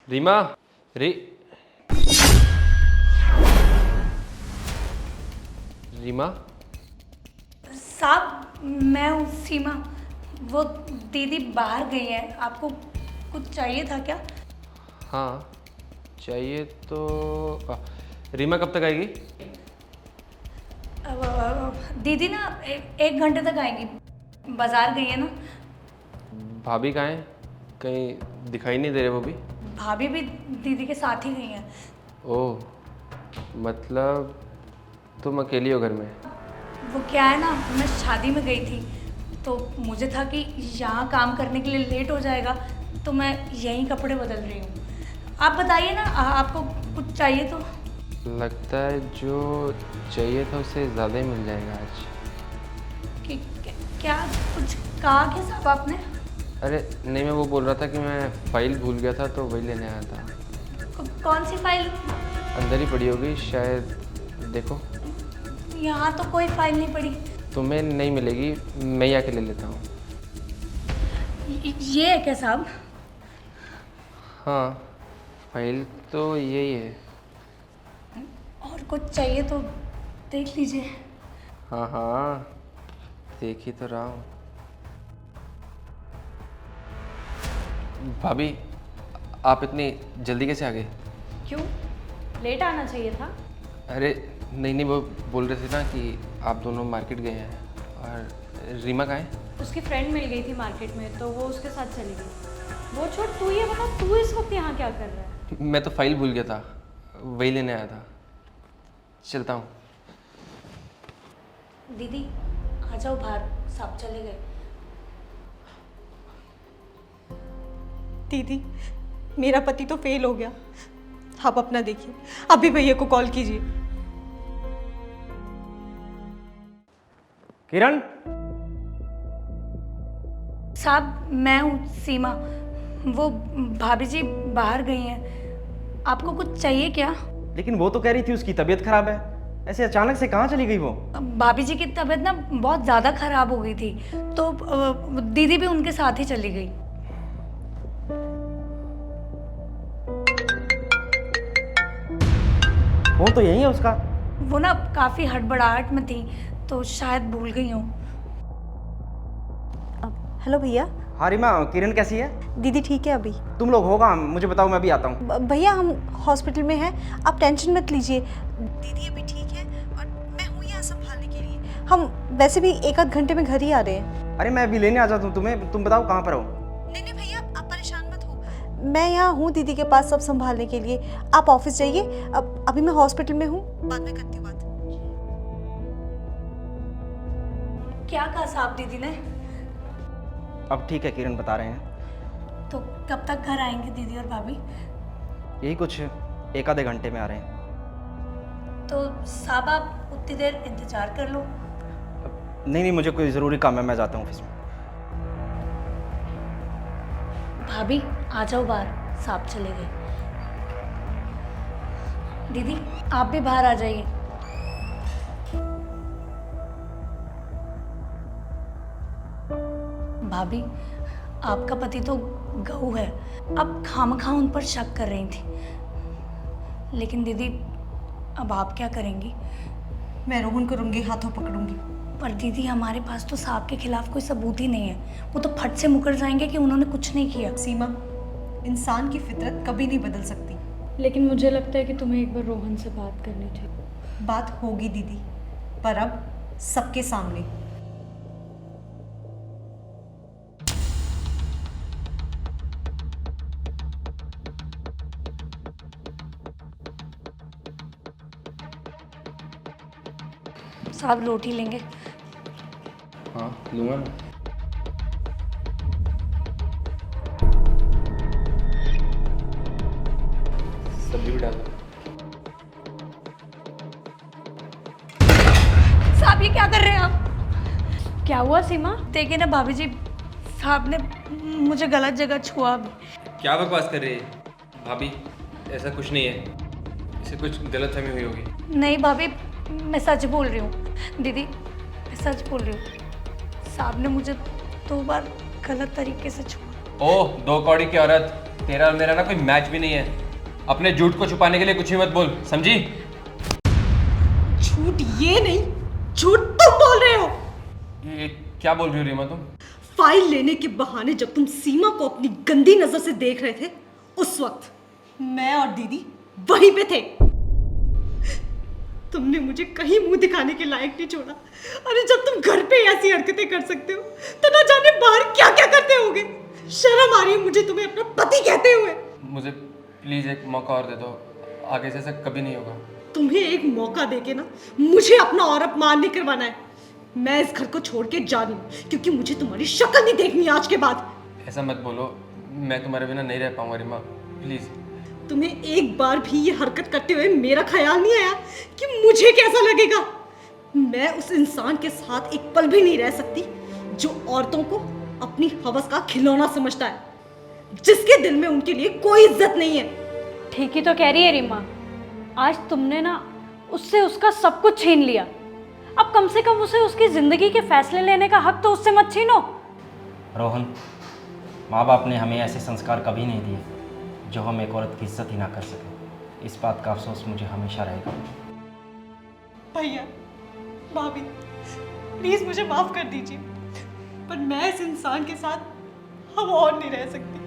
रीमा री रीमा साहब मैं हूँ सीमा। वो दीदी बाहर गई है, आपको कुछ चाहिए था क्या? हाँ चाहिए तो रीमा कब तक आएगी? दीदी ना एक घंटे तक आएंगी, बाजार गई है ना। भाभी कहाँ हैं? कहीं दिखाई नहीं दे रहे वो भी। भाभी भी दीदी के साथ ही गई हैं। ओह मतलब तुम अकेली हो घर में? वो क्या है ना, मैं शादी में गई थी तो मुझे था कि यहाँ काम करने के लिए लेट हो जाएगा, तो मैं यहीं कपड़े बदल रही हूँ। आप बताइए ना, आपको कुछ चाहिए तो? लगता है जो चाहिए था उससे ज़्यादा ही मिल जाएगा आज। क्या कुछ कहा क्या साहब आपने? अरे नहीं, मैं वो बोल रहा था कि मैं फ़ाइल भूल गया था तो वही लेने आया था। कौन सी फाइल? अंदर ही पड़ी होगी शायद, देखो। यहाँ तो कोई फाइल नहीं पड़ी। तुम्हें नहीं मिलेगी, मैं ही आके ले लेता हूँ। ये है क्या साहब? हाँ फाइल तो यही है। और कुछ चाहिए तो देख लीजिए। हाँ हाँ देख ही तो रहा हूँ। भाभी आप इतनी जल्दी कैसे आ गए? क्यों? लेट आना चाहिए था। अरे नहीं नहीं, वो बोल रहे थे ना कि आप दोनों मार्केट गए हैं। और रीमा कहाँ है? उसकी फ्रेंड मिल गई थी मार्केट में तो वो उसके साथ चली गई। वो छोड़, तू ये बता, तू इस वक्त यहाँ क्या कर रहा है? मैं तो फाइल भूल गया था, वही लेने आया था। चलता हूँ। दीदी आ जाओ बाहर, साहब चले गए। दीदी मेरा पति तो फेल हो गया, आप अपना देखिए, अभी भैया को कॉल कीजिए। किरण, साहब मैं हूँ सीमा। वो भाभी जी बाहर गई हैं, आपको कुछ चाहिए क्या? लेकिन वो तो कह रही थी उसकी तबीयत खराब है, ऐसे अचानक से कहाँ चली गई वो? भाभी जी की तबीयत ना बहुत ज़्यादा खराब हो गई थी तो दीदी भी उनके साथ ही चली गई। फोन तो यही है उसका। वो ना काफ़ी हड़बड़ाहट में थी तो शायद भूल गई हूँ। हेलो भैया। हाँ रीमा, किरण कैसी है? दीदी ठीक है अभी। तुम लोग होगा, मुझे बताओ, मैं भी आता हूँ। भैया हम हॉस्पिटल में हैं, आप टेंशन मत लीजिए, दीदी अभी ठीक है और मैं हूँ यहाँ संभालने के लिए। हम वैसे भी एक आध घंटे में घर ही आ रहे हैं। अरे मैं अभी लेने आ जाता हूँ तुम्हें, तुम बताओ कहाँ पर हो? नहीं नहीं भैया आप परेशान मत हो, मैं यहाँ हूँ दीदी के पास सब संभालने के लिए। आप ऑफिस जाइए, अब अभी मैं हॉस्पिटल में हूँ, बाद में करती हूँ बात। क्या कहा साहब दीदी ने? अब ठीक है, किरण बता रहे हैं। तो कब तक घर आएंगे दीदी और भाभी? यही कुछ एक आधे घंटे में आ रहे हैं। तो साहब आप उतनी देर इंतजार कर लो। नहीं नहीं, मुझे कोई ज़रूरी काम है, मैं जाता हूँ ऑफिस में। भाभी आ जाओ बाहर, साहब चले गए। दीदी आप भी बाहर आ जाइए। भाभी आपका पति तो गऊ है, अब खामखा उन पर शक कर रही थी, लेकिन दीदी अब आप क्या करेंगी? मैं रोहन को रंगे हाथों पकड़ूंगी। पर दीदी हमारे पास तो साहब के खिलाफ कोई सबूत ही नहीं है, वो तो फट से मुकर जाएंगे कि उन्होंने कुछ नहीं किया। सीमा, इंसान की फितरत कभी नहीं बदल सकती। लेकिन मुझे लगता है कि तुम्हें एक बार रोहन से बात करनी चाहिए। बात होगी दीदी, पर अब सबके सामने। साहब रोटी लेंगे? हाँ लूँगा ना। सब्जी भी डाल दो। साहब ये क्या कर रहे हैं आप? क्या हुआ सीमा? देखिए ना भाभी जी, साहब ने मुझे गलत जगह छुआ। क्या बकवास कर रही है भाभी? ऐसा कुछ नहीं है, इसे कुछ गलतफहमी हुई होगी। नहीं भाभी, मैं सच बोल रही हूँ। दीदी मैं सच बोल रही हूँ, साहब ने मुझे 2 बार गलत तरीके से छुआ। ओह, 2 कौड़ी की औरत, तेरा और मेरा ना कोई मैच भी नहीं है। अपने झूठ को छुपाने के लिए कुछ भी मत बोल, समझी? झूठ ये नहीं, झूठ तुम बोल रहे हो। ये क्या बोल रही हो रीमा तुम? फाइल लेने के बहाने जब तुम सीमा को अपनी गंदी नजर से देख रहे थे, उस वक्त मैं और दीदी वहीं पे थे। तुमने मुझे कहीं मुंह दिखाने के लायक नहीं छोड़ा। अरे जब तुम घर पे ऐसी हरकतें कर सकते हो तो ना जाने बाहर क्या क्या करते होगे। शर्म आ रही है मुझे तुम्हें अपना पति कहते हुए। मुझे प्लीज़ एक मौका और दे दो, आगे से ऐसा कभी नहीं होगा। तुम्हें एक मौका देके ना मुझे अपना और अपमान नहीं करवाना है। मैं इस घर को छोड़ के जा रही हूँ क्योंकि मुझे तुम्हारी शक्ल नहीं देखनी आज के बाद। ऐसा मत बोलो, मैं तुम्हारे बिना नहीं रह पाऊंगा रीमा, प्लीज़। तुम्हें एक बार भी ये हरकत करते हुए मेरा ख्याल नहीं आया कि मुझे कैसा लगेगा। मैं उस इंसान के साथ एक पल भी नहीं रह सकती जो औरतों को अपनी हवस का खिलौना समझता है, जिसके दिल में उनके लिए कोई इज्जत नहीं है। ठीक ही तो कह रही है रीमा, आज तुमने ना उससे उसका सब कुछ छीन लिया। अब कम से कम उसे उसकी ज़िंदगी के फैसले लेने का हक तो उससे मत छीनो। रोहन, माँ बाप ने हमें ऐसे संस्कार कभी नहीं दिए जो हम एक औरत की इज्जत ही ना कर सके। इस बात का अफसोस मुझे हमेशा रहेगा। भैया, भाभी, प्लीज मुझे माफ कर दीजिए, पर मैं इस इंसान के साथ अब और नहीं रह सकती।